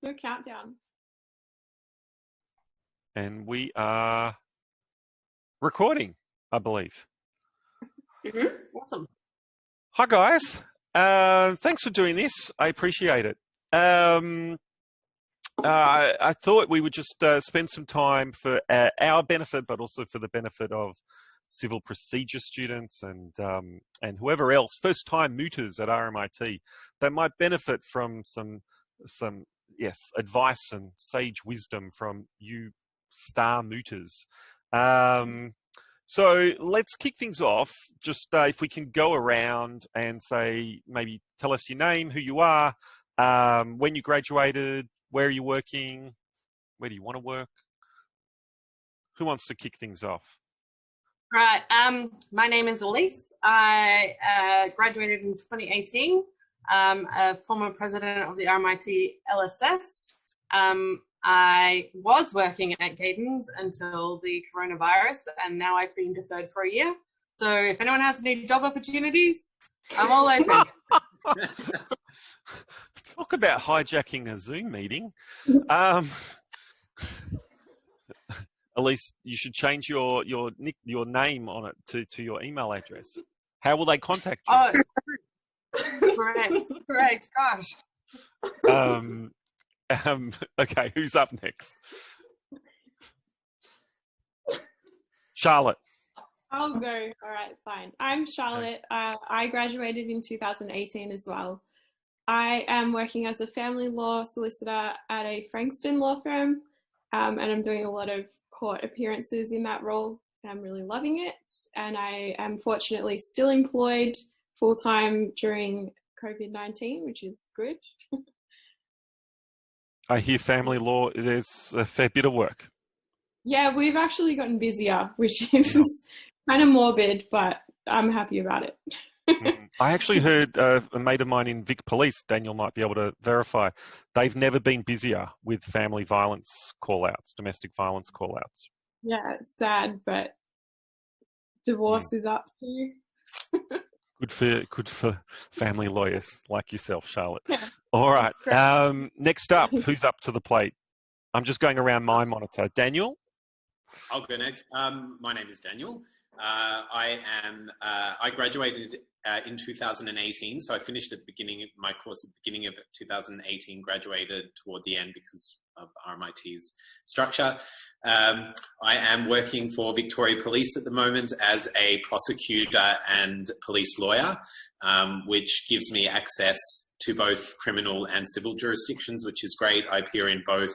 do a countdown. And we are recording, I believe. Awesome. Hi, guys. Thanks for doing this. I appreciate it. I thought we would just spend some time for our benefit, but also for the benefit of civil procedure students and whoever else, first-time mooters at RMIT, that might benefit from some advice and sage wisdom from you star mooters. So let's kick things off. Just if we can go around and say, maybe tell us your name, who you are, when you graduated, where are you working, where do you want to work? Who wants to kick things off? Right. My name is Elise. I graduated in 2018. A former president of the RMIT LSS. I was working at Gaydon's until the coronavirus, and now I've been deferred for a year. So if anyone has any job opportunities, I'm all open. Talk about hijacking a Zoom meeting. Elise, you should change your name on it to your email address. How will they contact you? Oh, correct. Gosh. Okay, who's up next? Charlotte. I'll go. All right, fine. I'm Charlotte. I graduated in 2018 as well. I am working as a family law solicitor at a Frankston law firm, and I'm doing a lot of court appearances in that role. I'm really loving it, and I am fortunately still employed full-time during COVID-19, which is good. I hear family law, there's a fair bit of work. Yeah, we've actually gotten busier, which is kind of morbid, but I'm happy about it. I actually heard a mate of mine in Vic Police, Daniel might be able to verify, they've never been busier with family violence call-outs, domestic violence call-outs. Yeah, it's sad, but divorce is up too. Good for family lawyers like yourself, Charlotte. Yeah. All right. Next up, who's up to the plate? I'm just going around my monitor. Daniel? I'll go next. My name is Daniel. I graduated in 2018, so I finished at the beginning of my course at the beginning of 2018, graduated toward the end because of RMIT's structure. I am working for Victoria Police at the moment as a prosecutor and police lawyer, which gives me access to both criminal and civil jurisdictions, which is great. I appear in both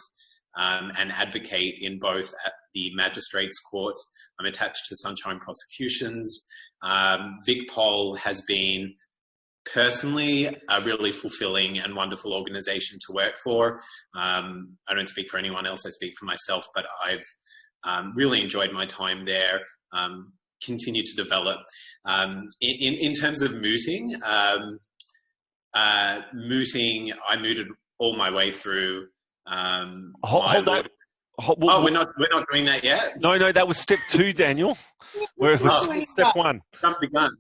and advocate in both at the Magistrates Court. I'm attached to Sunshine Prosecutions. VicPol has been personally a really fulfilling and wonderful organisation to work for. I don't speak for anyone else, I speak for myself, but I've really enjoyed my time there, continue to develop. In terms of mooting, I mooted all my way through. Hold that. We're not doing that yet? No, that was step 2, Daniel. Where it was step 1. Jump the gun.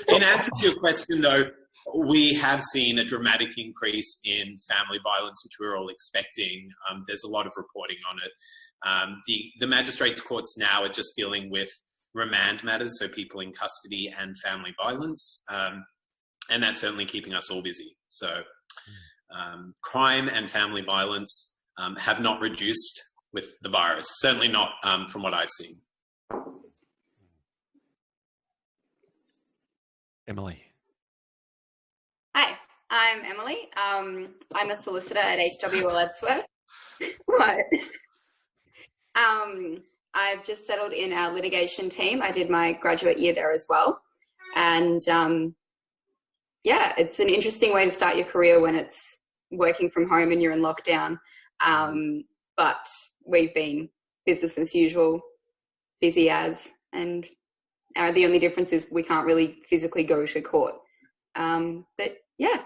In answer to your question, though, we have seen a dramatic increase in family violence, which we were all expecting. There's a lot of reporting on it. The magistrates' courts now are just dealing with remand matters, so people in custody and family violence, and that's certainly keeping us all busy. So crime and family violence have not reduced with the virus, certainly not from what I've seen. Emily. Hi, I'm Emily. I'm a solicitor at HW Ellsworth. What? I've just settled in our litigation team. I did my graduate year there as well. And yeah, it's an interesting way to start your career when it's working from home and you're in lockdown. But we've been business as usual, busy as, and the only difference is we can't really physically go to court. But yeah.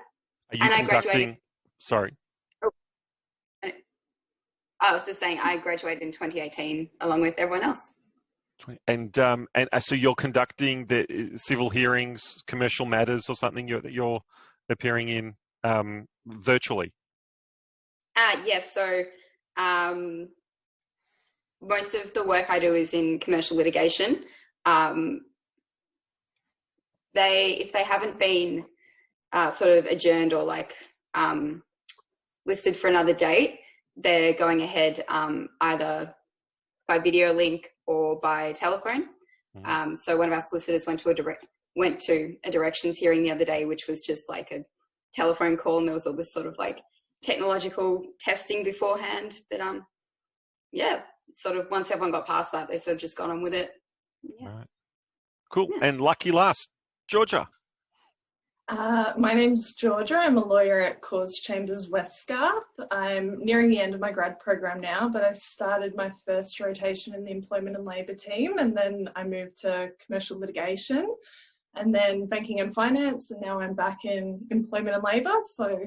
Are you conducting? I graduated. Sorry. Oh, I was just saying I graduated in 2018 along with everyone else. And so you're conducting the civil hearings, commercial matters, or something that you're appearing in virtually. Yes. So most of the work I do is in commercial litigation. If they haven't been sort of adjourned or like listed for another date, they're going ahead either by video link or by telephone. So one of our solicitors went to a directions hearing the other day, which was just like a telephone call, and there was all this sort of like technological testing beforehand. But yeah, sort of once everyone got past that, they sort of just got on with it. Yeah. Right. Cool. Yeah. And lucky last, Georgia. My name's Georgia. I'm a lawyer at Cause Chambers Westgarth. I'm nearing the end of my grad program now, but I started my first rotation in the Employment and Labour team, and then I moved to commercial litigation and then banking and finance, and now I'm back in employment and labour. So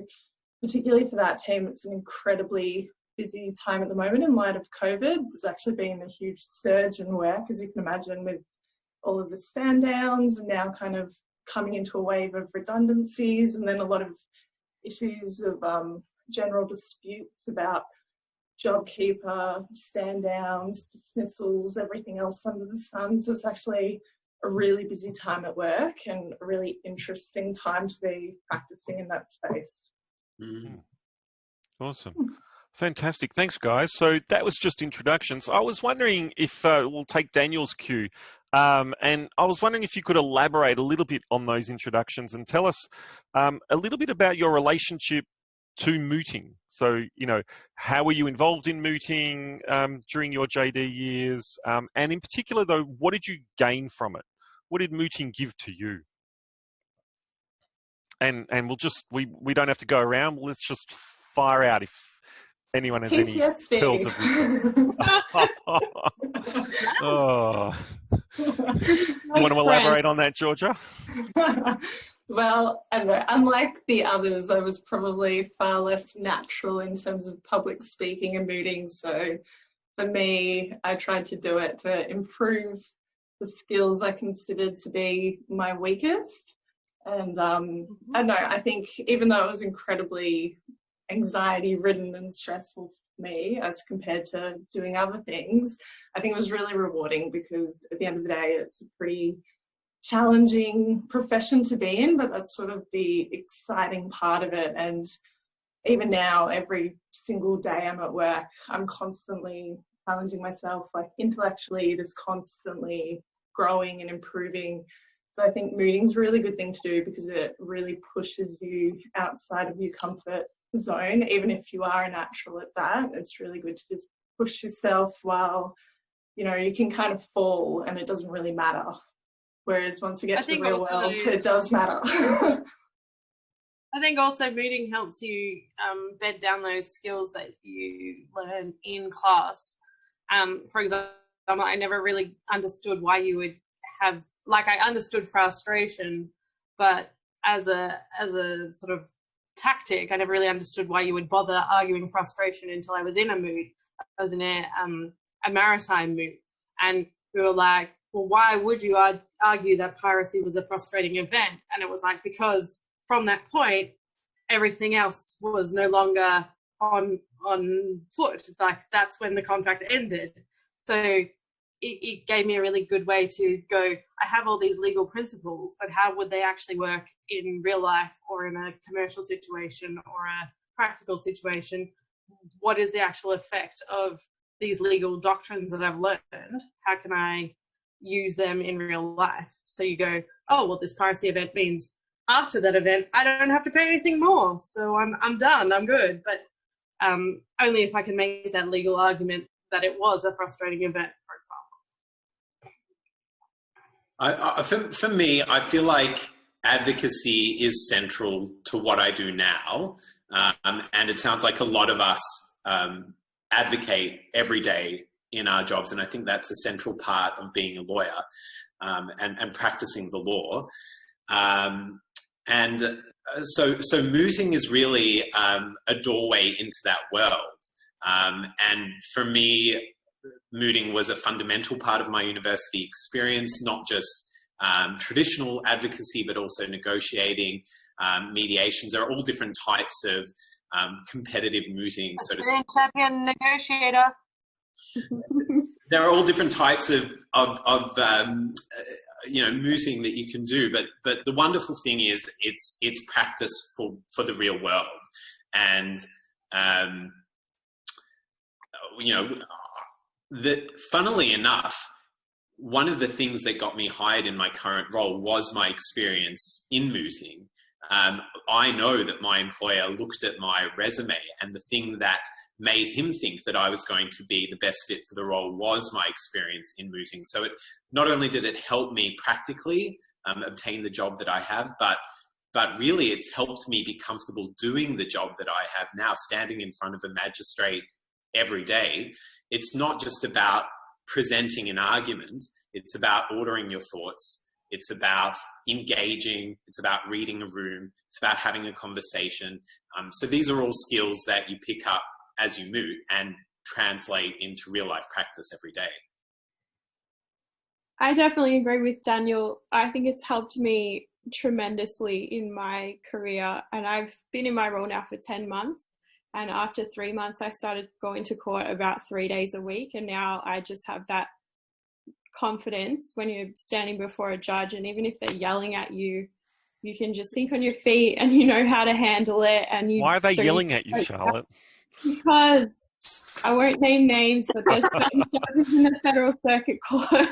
particularly for that team, it's an incredibly busy time at the moment in light of COVID. There's actually been a huge surge in work, as you can imagine, with all of the stand downs and now kind of coming into a wave of redundancies, and then a lot of issues of general disputes about JobKeeper, stand downs, dismissals, everything else under the sun. So it's actually a really busy time at work and a really interesting time to be practicing in that space. Awesome. Fantastic. Thanks, guys. So that was just introductions. I was wondering if we'll take Daniel's cue. And I was wondering if you could elaborate a little bit on those introductions and tell us a little bit about your relationship to mooting. So, you know, how were you involved in mooting during your JD years? And in particular, though, what did you gain from it? What did mooting give to you? And we'll just, we don't have to go around. Let's just fire out if anyone has PTSD. Any pearls of wisdom. Oh. You want to elaborate on that, Georgia? Well, I don't know. Unlike the others, I was probably far less natural in terms of public speaking and mooting. So for me, I tried to do it to improve the skills I considered to be my weakest. And I don't know, I think even though it was incredibly anxiety-ridden and stressful for me as compared to doing other things, I think it was really rewarding because at the end of the day, it's a pretty challenging profession to be in, but that's sort of the exciting part of it. And even now, every single day I'm at work, I'm constantly challenging myself, like intellectually, just constantly growing and improving. So I think mooting's a really good thing to do because it really pushes you outside of your comfort zone. Even if you are a natural at that, it's really good to just push yourself while, you know, you can kind of fall and it doesn't really matter. Whereas once you get to the real world, it does matter. I think also mooting helps you bed down those skills that you learn in class. For example, I never really understood why you would have, like, I understood frustration, but as a sort of tactic, I never really understood why you would bother arguing frustration until I was in a moot. I was in a maritime moot, and we were like, well, why would you argue that piracy was a frustrating event? And it was like, because from that point, everything else was no longer on foot. Like, that's when the contract ended. So it gave me a really good way to go, I have all these legal principles, but how would they actually work in real life or in a commercial situation or a practical situation? What is the actual effect of these legal doctrines that I've learned? How can I use them in real life? So you go, oh, well, this piracy event means after that event, I don't have to pay anything more. So I'm done, I'm good. But only if I can make that legal argument that it was a frustrating event, for example. For me, I feel like advocacy is central to what I do now. And it sounds like a lot of us advocate every day in our jobs. And I think that's a central part of being a lawyer and practicing the law. So mooting is really a doorway into that world. And for me, mooting was a fundamental part of my university experience, not just traditional advocacy, but also negotiating, mediations. There are all different types of competitive mooting, so to speak. Champion negotiator. There are all different types of mooting that you can do, but the wonderful thing is it's practice for the real world. And that, funnily enough, one of the things that got me hired in my current role was my experience in mooting. I know that my employer looked at my resume, and the thing that made him think that I was going to be the best fit for the role was my experience in mooting. So it not only did it help me practically obtain the job that I have, but really it's helped me be comfortable doing the job that I have now, standing in front of a magistrate every day. It's not just about presenting an argument, it's about ordering your thoughts. It's about engaging, it's about reading a room, it's about having a conversation. So these are all skills that you pick up as you moot and translate into real life practice every day. I definitely agree with Daniel. I think it's helped me tremendously in my career, and I've been in my role now for 10 months. And after 3 months, I started going to court about 3 days a week. And now I just have that confidence when you're standing before a judge, and even if they're yelling at you, you can just think on your feet and you know how to handle it. And you. Why are they yelling at you, Charlotte? Because I won't name names, but there's certain judges in the Federal Circuit Court.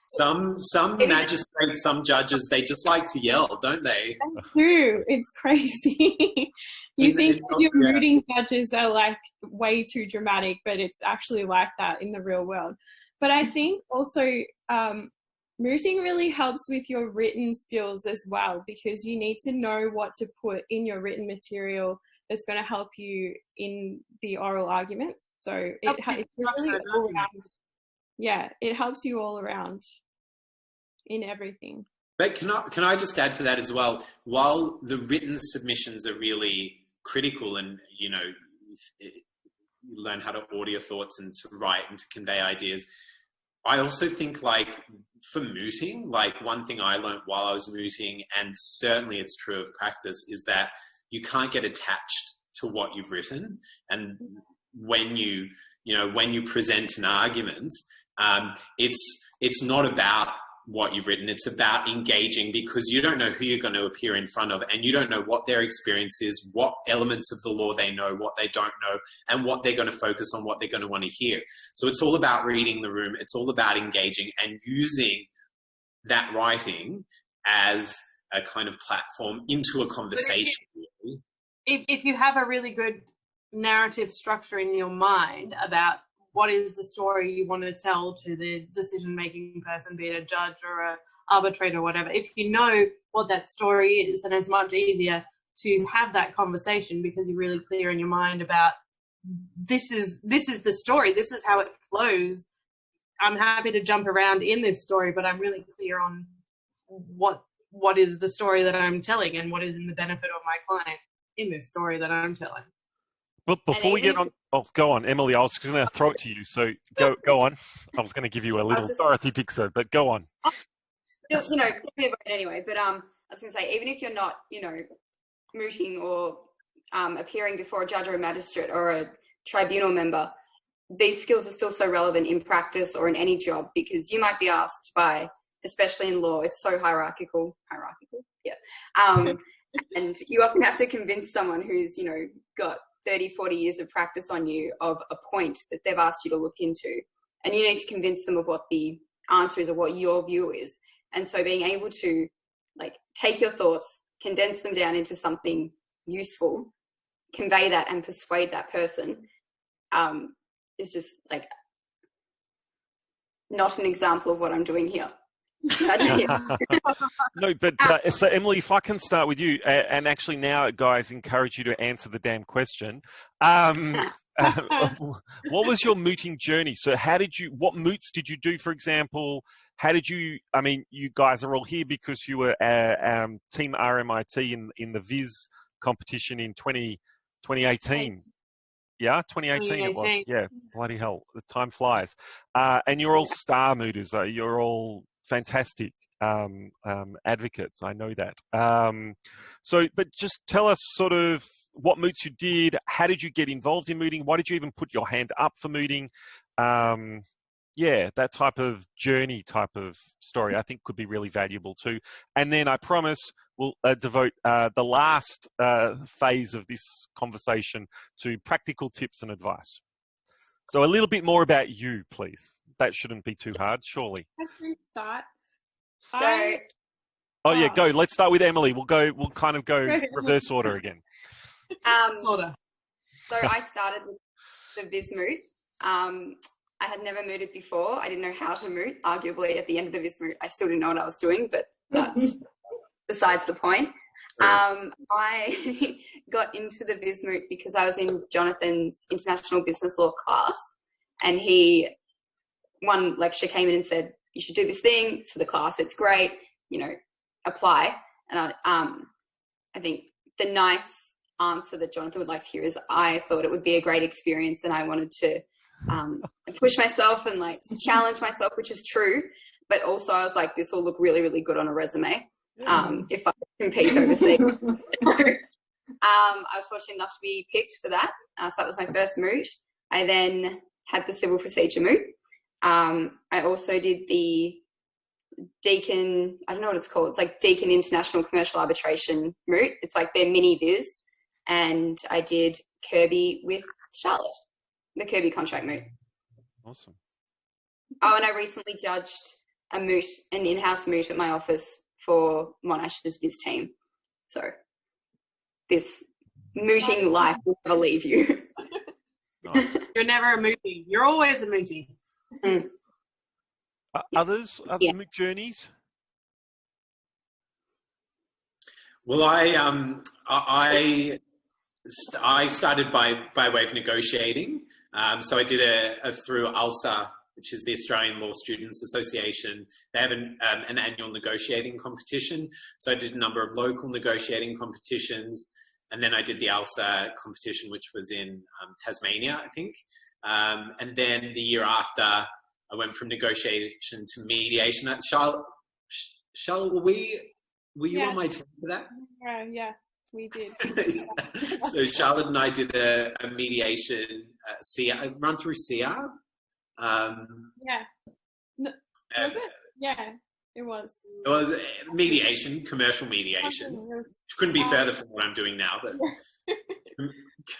Some magistrates, some judges, they just like to yell, don't they? They do. It's crazy. You think that your mooting judges are like way too dramatic, but it's actually like that in the real world. But I think also mooting really helps with your written skills as well, because you need to know what to put in your written material that's going to help you in the oral arguments. So it's really all around. Yeah, it helps you all around in everything. But can I just add to that as well? While the written submissions are really critical, and you learn how to order your thoughts and to write and to convey ideas, I also think, like, for mooting, like, one thing I learned while I was mooting, and certainly it's true of practice, is that you can't get attached to what you've written. And when you present an argument, it's not about what you've written, it's about engaging, because you don't know who you're going to appear in front of, and you don't know what their experience is, what elements of the law they know, what they don't know, and what they're going to focus on, what they're going to want to hear. So it's all about reading the room, it's all about engaging and using that writing as a kind of platform into a conversation. If you have a really good narrative structure in your mind about what is the story you want to tell to the decision-making person, be it a judge or an arbitrator or whatever, if you know what that story is, then it's much easier to have that conversation, because you're really clear in your mind about this is the story, this is how it flows. I'm happy to jump around in this story, but I'm really clear on what is the story that I'm telling and what is in the benefit of my client in this story that I'm telling. But before we get on, go on, Emily. I was going to throw it to you, so go on. I was going to give you a little Dorothy Dixon, but go on. Still, anyway. But I was going to say, even if you're not, mooting or appearing before a judge or a magistrate or a tribunal member, these skills are still so relevant in practice or in any job, because you might be asked by, especially in law, it's so hierarchical, yeah. And you often have to convince someone who's, got 30, 40 years of practice on you of a point that they've asked you to look into. And you need to convince them of what the answer is or what your view is. And so being able to take your thoughts, condense them down into something useful, convey that and persuade that person is just not an example of what I'm doing here. No, but so Emily, if I can start with you, and actually now, guys, encourage you to answer the damn question. What was your mooting journey? So what moots did you do, for example? How did you, you guys are all here because you were team RMIT in the Vis competition in 2018. Yeah, 2018 it was. Yeah, bloody hell, the time flies. And you're all star mooters, though. You're all fantastic advocates. I know that. But just tell us sort of what moots you did. How did you get involved in mooting? Why did you even put your hand up for mooting? Yeah, that type of journey type of story I think could be really valuable too. And then I promise we'll devote the last phase of this conversation to practical tips and advice. So a little bit more about you, please. That shouldn't be too hard, surely. I can start. Oh yeah, go. Let's start with Emily. We'll kind of go reverse order again. Sorta. So I started with the Vis Moot. I had never mooted before. I didn't know how to moot. Arguably, at the end of the Vis Moot, I still didn't know what I was doing, but that's besides the point. I got into the Vis Moot because I was in Jonathan's international business law class, and one lecture came in and said, you should do this thing to the class. It's great, apply. And I think the nice answer that Jonathan would like to hear is I thought it would be a great experience, and I wanted to push myself and challenge myself, which is true. But also I was like, this will look really, really good on a resume if I compete overseas. I was fortunate enough to be picked for that. So that was my first moot. I then had the civil procedure moot. I also did the Deakin, I don't know what it's called. It's like Deakin International Commercial Arbitration moot. It's like their mini Viz. And I did Kirby with Charlotte, the Kirby contract moot. Awesome. Oh, and I recently judged an in-house moot at my office for Monash's Viz team. So this mooting life will never leave you. Nice. You're never a mootie. You're always a mootie. Mm. Other moot journeys? Well, I started by way of negotiating. So I did a through ALSA, which is the Australian Law Students Association. They have an annual negotiating competition. So I did a number of local negotiating competitions, and then I did the ALSA competition, which was in Tasmania, I think. And then the year after, I went from negotiation to mediation. Charlotte, were you on my team for that? Yes, we did. So Charlotte and I did a mediation run through CR. Yeah. No, was it? Yeah, it was. It was mediation, commercial mediation. Couldn't be further from what I'm doing now, but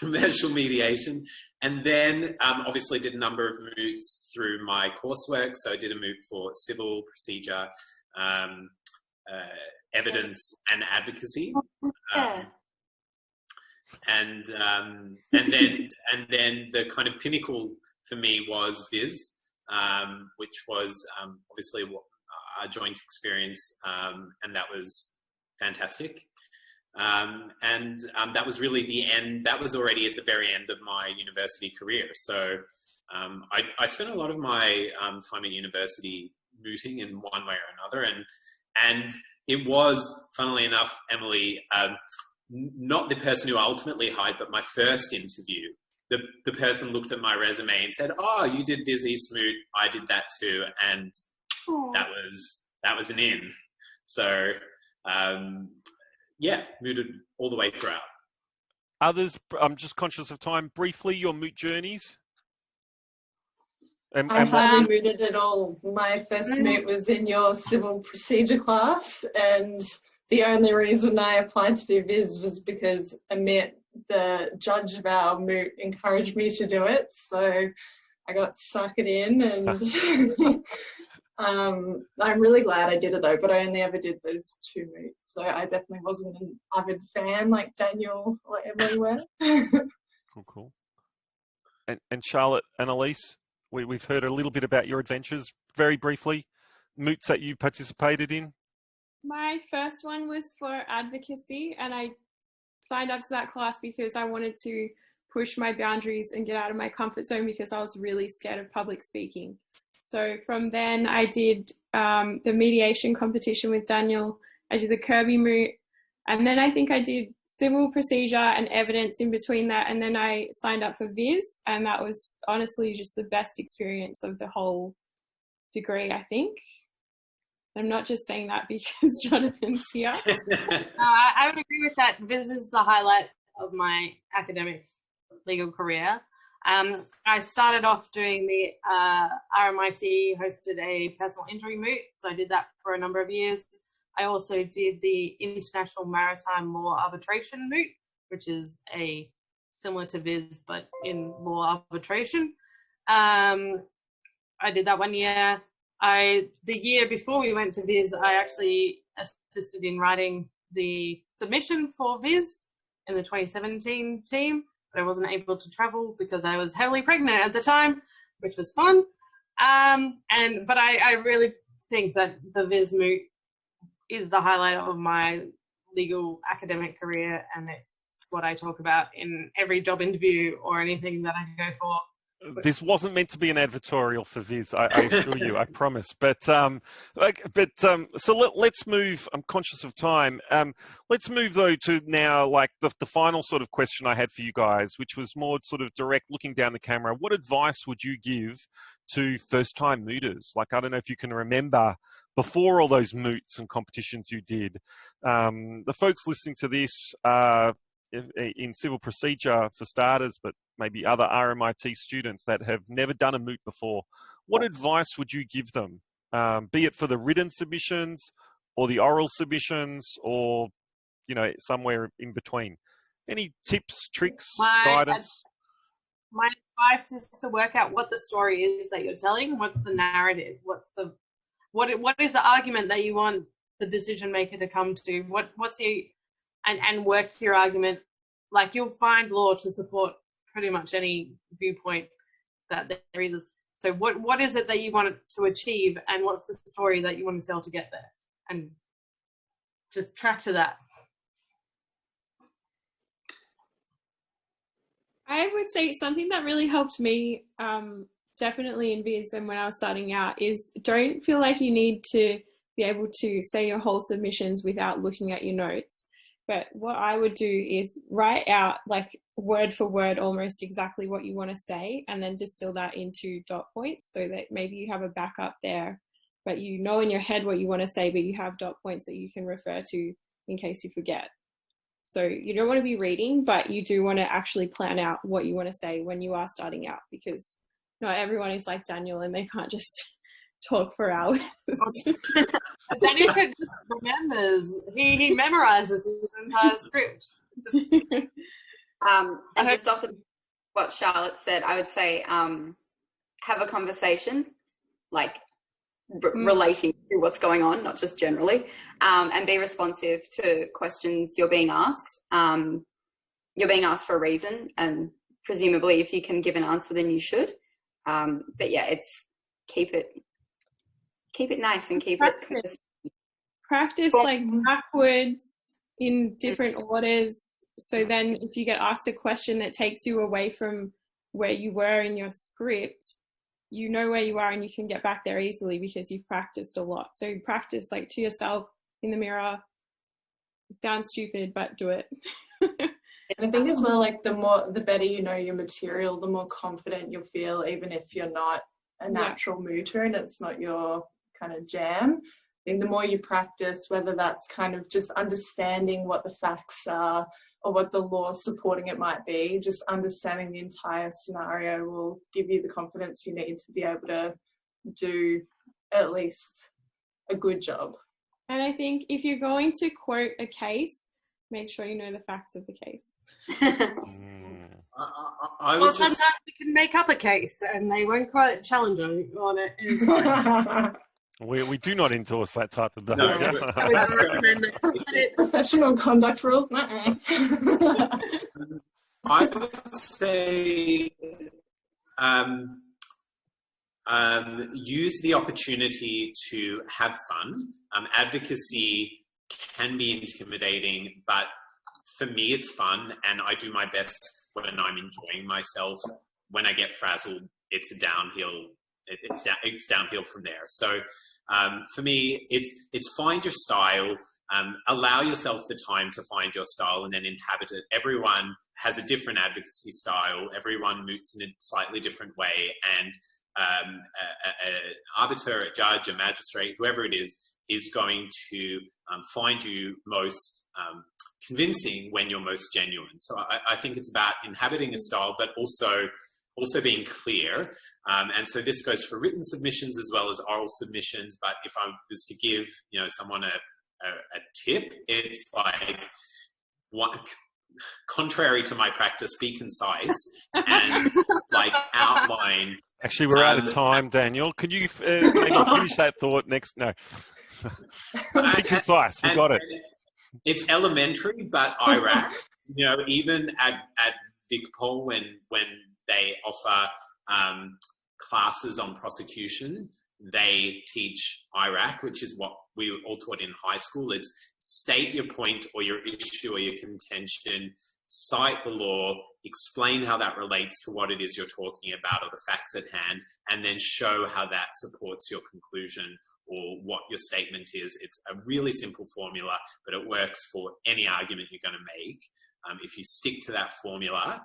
commercial mediation. And then obviously did a number of moots through my coursework. So I did a moot for civil procedure, evidence and advocacy. And then the kind of pinnacle for me was Viz, which was obviously a joint experience, and that was fantastic. And that was really the end. That was already at the very end of my university career. So I spent a lot of my time at university mooting in one way or another, and it was, funnily enough, Emily, not the person who ultimately hired, but my first interview. The person looked at my resume and said, "Oh, you did Vis Moot. I did that too," and that was an in. So yeah, mooted all the way throughout. Others, I'm just conscious of time. Briefly, your moot journeys. I hardly mooted at all. My first moot was in your civil procedure class, and the only reason I applied to do Viz was because Amit, the judge of our moot, encouraged me to do it. So I got sucked in, and I'm really glad I did it though, but I only ever did those 2 moots. So I definitely wasn't an avid fan like Daniel or Emily were. Cool. And Charlotte and Elise, we've heard a little bit about your adventures. Very briefly, moots that you participated in? My first one was for advocacy, and I signed up to that class because I wanted to push my boundaries and get out of my comfort zone because I was really scared of public speaking. So from then I did the mediation competition with Daniel. I did the Kirby moot, and then I think I did civil procedure and evidence in between that, and then I signed up for Viz, and that was honestly just the best experience of the whole degree, I think. I'm not just saying that because Jonathan's here. I would agree with that. Viz is the highlight of my academic legal career. I started off doing the RMIT hosted a personal injury moot, so I did that for a number of years. I also did the International Maritime Law Arbitration moot, which is similar to Viz, but in law arbitration. I did that 1 year. The year before we went to Viz, I actually assisted in writing the submission for Viz in the 2017 team, but I wasn't able to travel because I was heavily pregnant at the time, which was fun. But I really think that the Vis Moot is the highlight of my legal academic career, and it's what I talk about in every job interview or anything that I go for. This wasn't meant to be an advertorial for Viz, I assure you, I promise. But so let's move. I'm conscious of time. Let's move though to now, like the final sort of question I had for you guys, which was more sort of direct, looking down the camera. What advice would you give to first-time mooters? Like, I don't know if you can remember before all those moots and competitions you did. The folks listening to this in civil procedure for starters, but maybe other RMIT students that have never done a moot before, what advice would you give them, be it for the written submissions or the oral submissions, or somewhere in between? Any tips, tricks, guidance? My advice is to work out what the story is that you're telling. What's the narrative? What is the argument that you want the decision maker to come to? And work your argument. Like, you'll find law to support pretty much any viewpoint that there is. So what is it that you want to achieve, and what's the story that you want to tell to get there? And just track to that. I would say something that really helped me, definitely in Viz and when I was starting out, is don't feel like you need to be able to say your whole submissions without looking at your notes. But what I would do is write out, like, word for word almost exactly what you want to say, and then distill that into dot points so that maybe you have a backup there, but you know in your head what you want to say, but you have dot points that you can refer to in case you forget. So you don't want to be reading, but you do want to actually plan out what you want to say when you are starting out, because not everyone is like Daniel and they can't just talk for hours. Daniel just remembers. He memorizes his entire script. And just off what Charlotte said, I would say have a conversation, like relating to what's going on, not just generally, and be responsive to questions you're being asked. You're being asked for a reason, and presumably if you can give an answer, then you should. But yeah, it's keep it nice and keep it practice like backwards in different orders, so then if you get asked a question that takes you away from where you were in your script, you know where you are and you can get back there easily because you've practiced a lot. So practice, like, to yourself in the mirror. It sounds stupid, but do it. And I think as well, like, the better you know your material, the more confident you'll feel, even if you're not a natural mooter and it's not your kind of jam. I think the more you practice, whether that's kind of just understanding what the facts are or what the law supporting it might be, just understanding the entire scenario will give you the confidence you need to be able to do at least a good job. And I think if you're going to quote a case, make sure you know the facts of the case. Sometimes we can make up a case and they won't quite challenge on it. It's fine. We do not endorse that type of behaviour. No, Professional conduct rules. I would say use the opportunity to have fun. Advocacy can be intimidating, but for me it's fun, and I do my best when I'm enjoying myself. When I get frazzled, it's a downhill it's downhill from there. So for me, it's find your style, allow yourself the time to find your style, and then inhabit it. Everyone has a different advocacy style. Everyone moots in a slightly different way, and an arbiter, a judge, a magistrate, whoever it is going to find you most convincing when you're most genuine. So I think it's about inhabiting a style, but also being clear. And so this goes for written submissions as well as oral submissions. But if I was to give, someone a tip, it's like, contrary to my practice, be concise and like outline. Actually, we're out of time, Daniel. Can you maybe finish that thought next? No. Be concise. We got it. It's elementary, but Iraq, even at VicPol, when they offer classes on prosecution, they teach Iraq, which is what we were all taught in high school. It's state your point or your issue or your contention, cite the law, explain how that relates to what it is you're talking about or the facts at hand, and then show how that supports your conclusion or what your statement is. It's a really simple formula, but it works for any argument you're going to make. If you stick to that formula,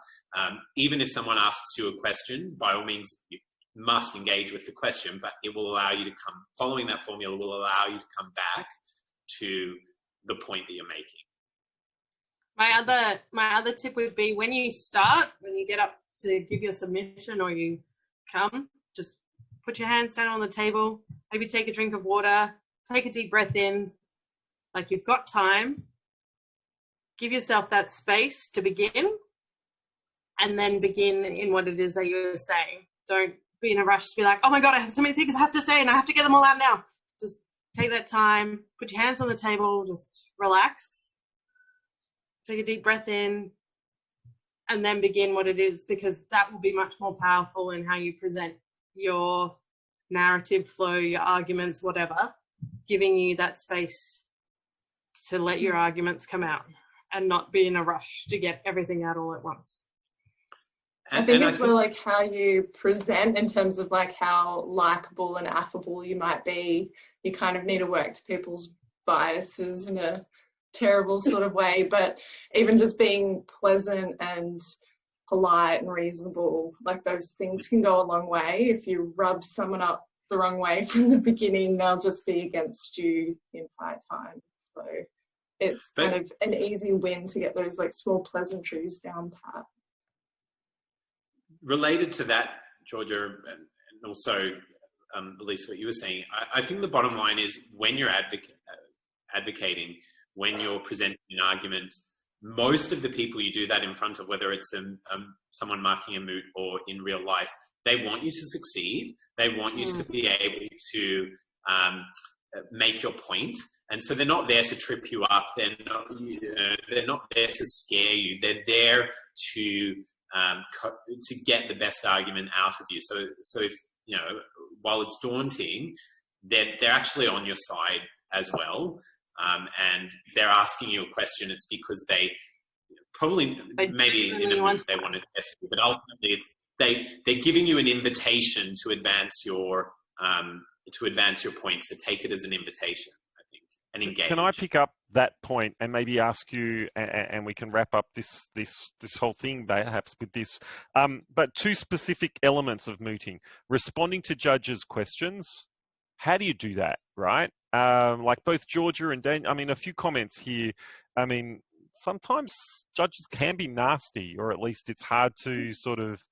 even if someone asks you a question, by all means, you must engage with the question, but it will allow you to following that formula will allow you to come back to the point that you're making. My other tip would be when you get up to give your submission or you come, just put your hands down on the table, maybe take a drink of water, take a deep breath in, like you've got time. Give yourself that space to begin, and then begin in what it is that you're saying. Don't be in a rush to be like, oh my God, I have so many things I have to say and I have to get them all out now. Just take that time, put your hands on the table, just relax, take a deep breath in, and then begin what it is, because that will be much more powerful in how you present your narrative flow, your arguments, whatever, giving you that space to let your arguments come out and not be in a rush to get everything out all at once. I think it's more like how you present in terms of like how likable and affable you might be. You kind of need to work to people's biases in a terrible sort of way, but even just being pleasant and polite and reasonable, like those things can go a long way. If you rub someone up the wrong way from the beginning, they'll just be against you the entire time. So it's kind of an easy win to get those like small pleasantries down pat. Related to that, Georgia, and also Elise, what you were saying, I think the bottom line is when you're advocating, when you're presenting an argument, most of the people you do that in front of, whether it's someone marking a moot or in real life, they want you to succeed. They want you to be able to make your point. And so they're not there to trip you up. They're not there to scare you. They're there to get the best argument out of you. So if, while it's daunting, they're actually on your side as well. And they're asking you a question. It's because they probably, maybe in a moot they want to test you, but ultimately they're giving you an invitation to advance your point. So take it as an invitation, I think, and engage. Can I pick up that point and maybe ask you, and we can wrap up this whole thing perhaps with this, but two specific elements of mooting: responding to judges' questions. How do you do that, right? Like both Georgia and Dan, a few comments here. Sometimes judges can be nasty, or at least it's hard to sort of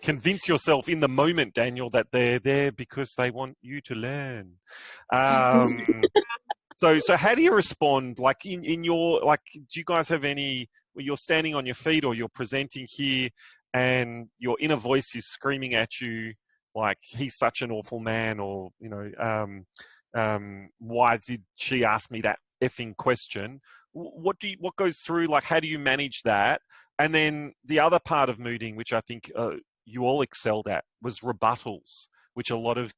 convince yourself in the moment, Daniel, that they're there because they want you to learn. So how do you respond? Like in your, like, do you guys have any, where you're standing on your feet or you're presenting here and your inner voice is screaming at you, like, he's such an awful man, or, why did she ask me that effing question? What goes through, like, how do you manage that? And then the other part of mooting, which I think you all excelled at, was rebuttals, which a lot of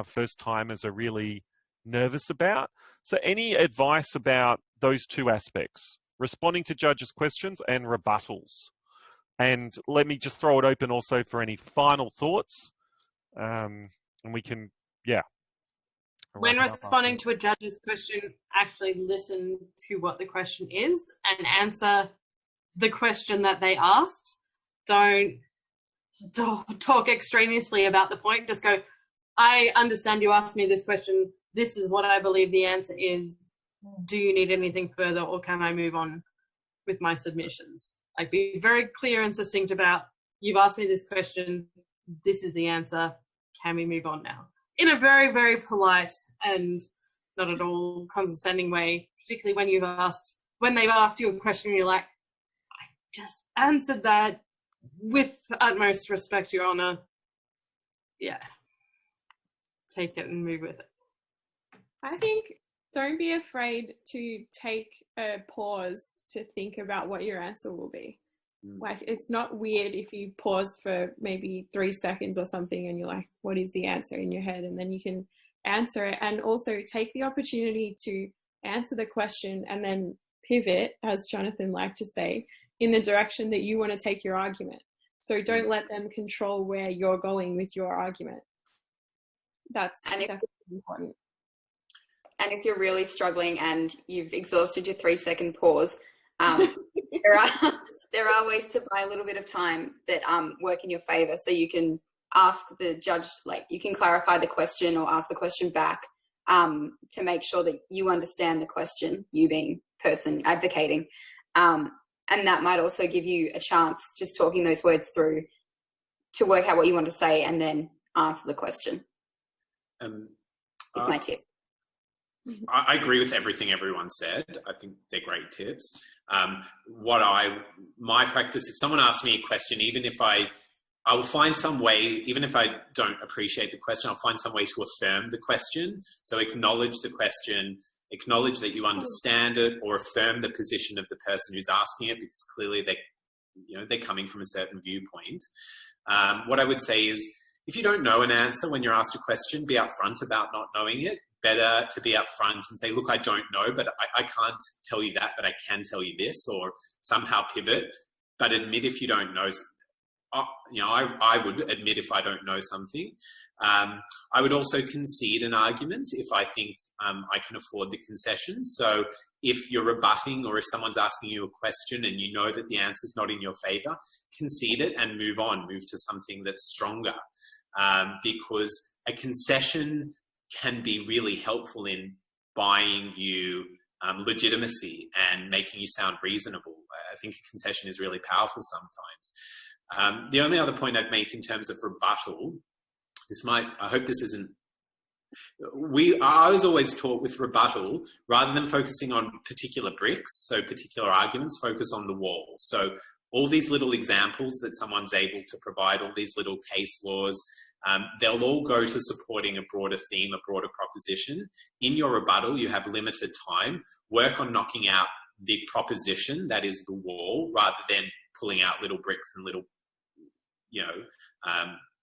first timers are really nervous about. So any advice about those two aspects, responding to judges' questions and rebuttals? And let me just throw it open also for any final thoughts. and we can, yeah. When wrap it up responding after. to a judge's question, actually listen to what the question is and answer the question that they asked. Don't talk extraneously about the point. Just go, I understand you asked me this question. This is what I believe the answer is. Do you need anything further, or can I move on with my submissions? Like, be very clear and succinct about, you've asked me this question. This is the answer. Can we move on now? In a very, very polite and not at all condescending way, particularly when they've asked you a question and you're like, I just answered that with utmost respect, Your Honour. Yeah. Take it and move with it. I think don't be afraid to take a pause to think about what your answer will be. Like, it's not weird if you pause for maybe 3 seconds or something and you're like, what is the answer in your head? And then you can answer it. And also take the opportunity to answer the question and then pivot, as Jonathan liked to say, in the direction that you want to take your argument. So don't let them control where you're going with your argument. That's definitely important. And if you're really struggling and you've exhausted your 3-second pause, there are ways to buy a little bit of time that work in your favor. So you can ask the judge, like, you can clarify the question or ask the question back to make sure that you understand the question, you being person advocating. And that might also give you a chance, just talking those words through, to work out what you want to say and then answer the question. Is my tip. I agree with everything everyone said. I think they're great tips. My practice, if someone asks me a question, even if I will find some way, even if I don't appreciate the question, I'll find some way to affirm the question. So acknowledge the question, acknowledge that you understand it, or affirm the position of the person who's asking it, because clearly they're coming from a certain viewpoint. What I would say is, if you don't know an answer when you're asked a question, be upfront about not knowing it. Better to be upfront and say, look, I don't know, but I can't tell you that, but I can tell you this, or somehow pivot, but admit if you don't know. I would admit if I don't know something. I would also concede an argument if I think I can afford the concession. So if you're rebutting, or if someone's asking you a question and you know that the answer is not in your favor, concede it and move on, move to something that's stronger. Because a concession can be really helpful in buying you legitimacy and making you sound reasonable. I think a concession is really powerful sometimes. The only other point I'd make in terms of rebuttal, I hope this isn't, I was always taught with rebuttal, rather than focusing on particular bricks, so particular arguments, focus on the wall. So all these little examples that someone's able to provide, all these little case laws, they'll all go to supporting a broader theme, a broader proposition. In your rebuttal, you have limited time. Work on knocking out the proposition, that is the wall, rather than pulling out little bricks and little,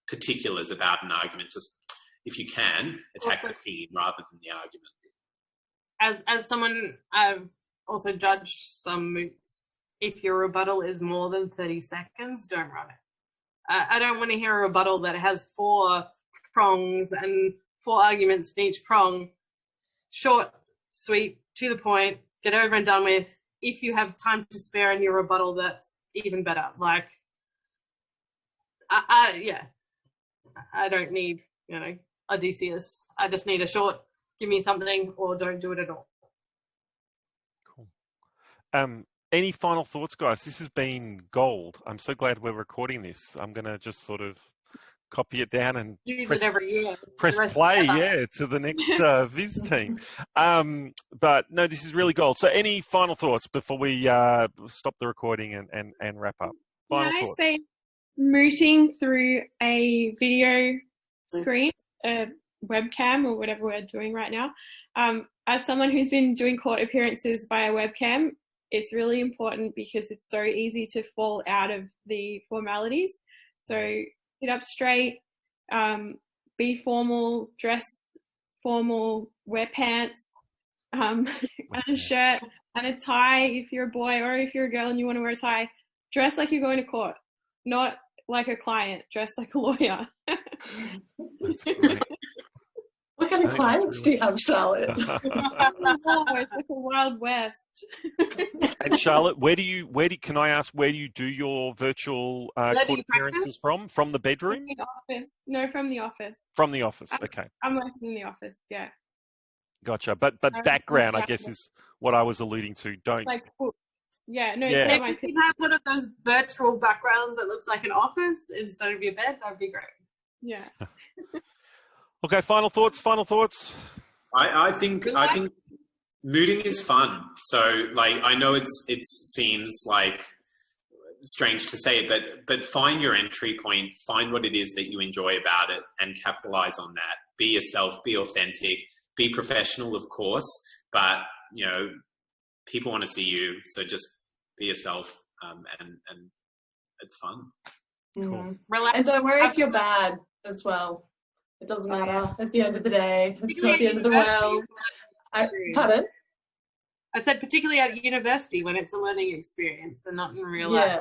particulars about an argument. Just, if you can, attack the theme rather than the argument. As someone, I've also judged some moots. If your rebuttal is more than 30 seconds, don't run it. I don't want to hear a rebuttal that has 4 prongs and 4 arguments in each prong. Short, sweet, to the point, get over and done with. If you have time to spare in your rebuttal, that's even better. Like, I don't need, Odysseus. I just need a short, give me something, or don't do it at all. Cool. Any final thoughts, guys? This has been gold. I'm so glad we're recording this. I'm going to just sort of copy it down and use it every year. Press play, to the next Vis team. But no, this is really gold. So any final thoughts before we stop the recording and wrap up? Final Can I thoughts. say mooting through a video screen, a webcam, or whatever we're doing right now? As someone who's been doing court appearances via webcam, it's really important because it's so easy to fall out of the formalities. So sit up straight, be formal, dress formal, wear pants, and a shirt and a tie if you're a boy, or if you're a girl and you want to wear a tie. Dress like you're going to court, not like a client. Dress like a lawyer. That's great. What kind of clients do you have, Charlotte? Oh, it's like a Wild West. And Charlotte, can I ask, where do you do your virtual court appearances from? From the bedroom? From the office. No, from the office. From the office, okay. I'm working in the office, yeah. Gotcha. But background, I guess, is what I was alluding to. Don't. Like books. Yeah, no, Yeah. it's not If my you can have one of those virtual backgrounds that looks like an office instead of your bed, that'd be great. Yeah. Okay, final thoughts. I think mooting is fun. So like, I know it seems like strange to say, but find your entry point, find what it is that you enjoy about it, and capitalize on that. Be yourself, be authentic, be professional, of course, but you know, people want to see you, so just be yourself, and it's fun. Cool. And don't worry if you're bad as well. It doesn't matter at the end of the day. It's not the end of the world. Pardon? I said particularly at university when it's a learning experience and not in real life.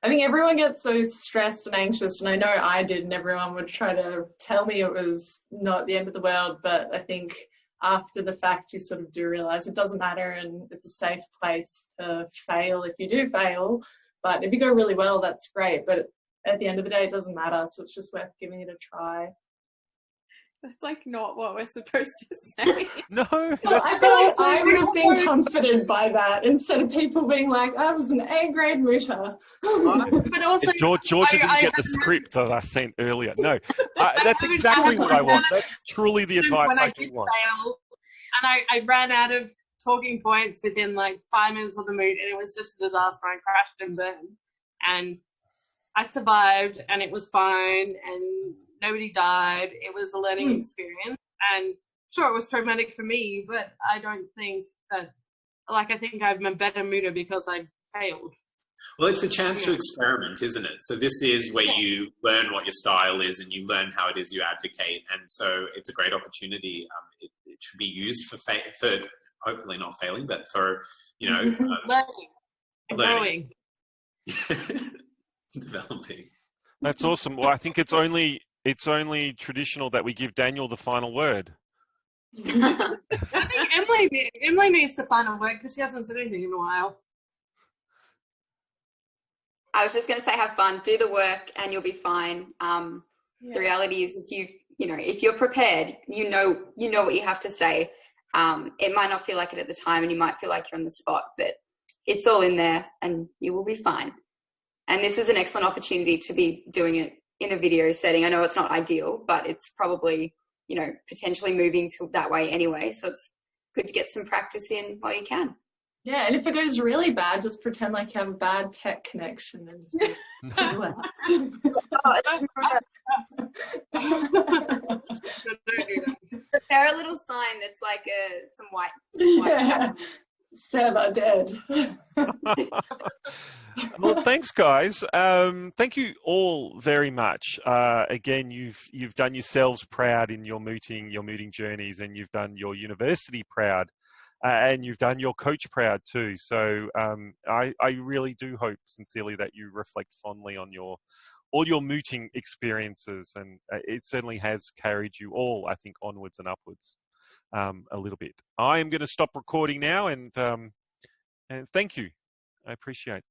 I think everyone gets so stressed and anxious, and I know I did, and everyone would try to tell me it was not the end of the world, but I think after the fact you sort of do realize it doesn't matter, and it's a safe place to fail if you do fail. But if you go really well, that's great, but at the end of the day it doesn't matter, so it's just worth giving it a try. That's like not what we're supposed to say. No, well, I feel like I would have been comforted by that instead of people being like, I was an A-grade mooter. But also, Georgia didn't get the script that I sent earlier. No, that's exactly what I want. That's truly the advice I do want. And I ran out of talking points within like 5 minutes of the moot, and it was just a disaster. I crashed and burned, and I survived, and it was fine, and nobody died. It was a learning experience, and sure, it was traumatic for me, but I don't think that, like, I think I'm a better mooter because I failed. Well, it's a chance to experiment, isn't it? So this is where you learn what your style is, and you learn how it is you advocate, and so it's a great opportunity. It should be used for hopefully not failing, but for, you know, learning. Developing. That's awesome. Well, I think it's only traditional that we give Daniel the final word. I think Emily needs the final word because she hasn't said anything in a while. I was just going to say, have fun, do the work, and you'll be fine. The reality is, if you're prepared, you know what you have to say. It might not feel like it at the time, and you might feel like you're on the spot, but it's all in there, and you will be fine. And this is an excellent opportunity to be doing it in a video setting. I know it's not ideal, but it's probably, potentially moving to that way anyway. So it's good to get some practice in while you can. Yeah, and if it goes really bad, just pretend like you have a bad tech connection and just prepare a little sign that's like some white. Yeah. Server dead. Well, thanks, guys. Thank you all very much. Again, you've done yourselves proud in your mooting journeys, and you've done your university proud, and you've done your coach proud too. So I really do hope sincerely that you reflect fondly on all your mooting experiences, and it certainly has carried you all, I think, onwards and upwards a little bit. I am going to stop recording now, and thank you. I appreciate it.